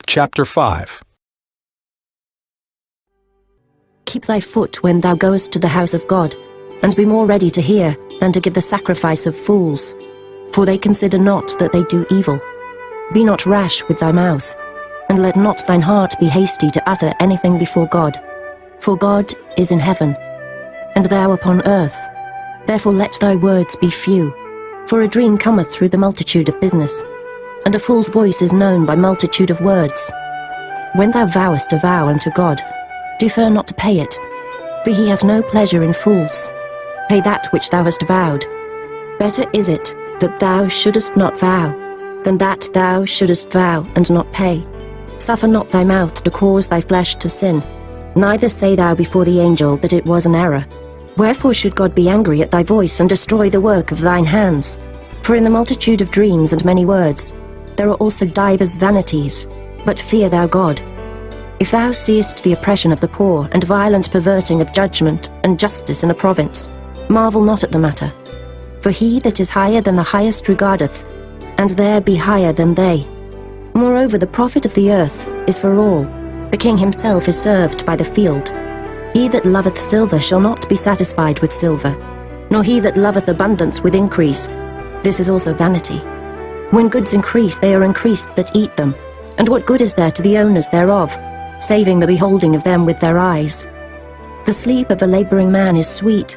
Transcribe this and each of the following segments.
Chapter 5. Keep thy foot when thou goest to the house of God, and be more ready to hear than to give the sacrifice of fools. For they consider not that they do evil. Be not rash with thy mouth, and let not thine heart be hasty to utter anything before God. For God is in heaven, and thou upon earth. Therefore let thy words be few. For a dream cometh through the multitude of business, and a fool's voice is known by multitude of words. When thou vowest a vow unto God, defer not to pay it, for he hath no pleasure in fools. Pay that which thou hast vowed. Better is it that thou shouldest not vow, than that thou shouldest vow and not pay. Suffer not thy mouth to cause thy flesh to sin, neither say thou before the angel that it was an error. Wherefore should God be angry at thy voice, and destroy the work of thine hands? For in the multitude of dreams and many words, there are also divers vanities. But fear thou God. If thou seest the oppression of the poor, and violent perverting of judgment and justice in a province, marvel not at the matter. For he that is higher than the highest regardeth, and there be higher than they. Moreover, the profit of the earth is for all. The king himself is served by the field. He that loveth silver shall not be satisfied with silver, nor he that loveth abundance with increase. This is also vanity. When goods increase, they are increased that eat them. And what good is there to the owners thereof, saving the beholding of them with their eyes? The sleep of a labouring man is sweet,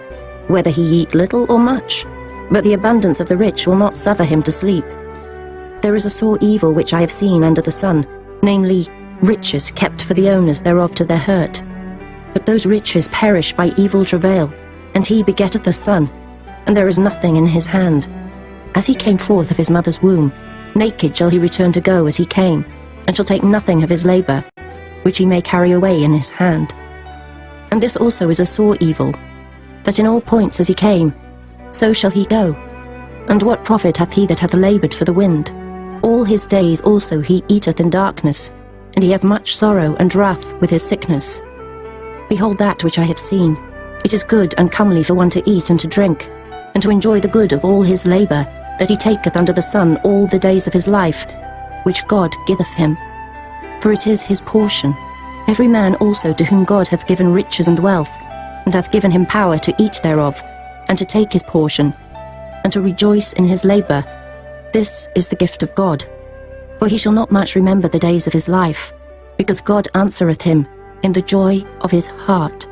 whether he eat little or much, but the abundance of the rich will not suffer him to sleep. There is a sore evil which I have seen under the sun, namely, riches kept for the owners thereof to their hurt. But those riches perish by evil travail, and he begetteth a son, and there is nothing in his hand. As he came forth of his mother's womb, naked shall he return to go as he came, and shall take nothing of his labour, which he may carry away in his hand. And this also is a sore evil, that in all points as he came, so shall he go. And what profit hath he that hath laboured for the wind? All his days also he eateth in darkness, and he hath much sorrow and wrath with his sickness. Behold that which I have seen. It is good and comely for one to eat and to drink, and to enjoy the good of all his labour, that he taketh under the sun all the days of his life, which God giveth him. For it is his portion. Every man also to whom God hath given riches and wealth, and hath given him power to eat thereof, and to take his portion, and to rejoice in his labour. This is the gift of God. For he shall not much remember the days of his life, because God answereth him in the joy of his heart.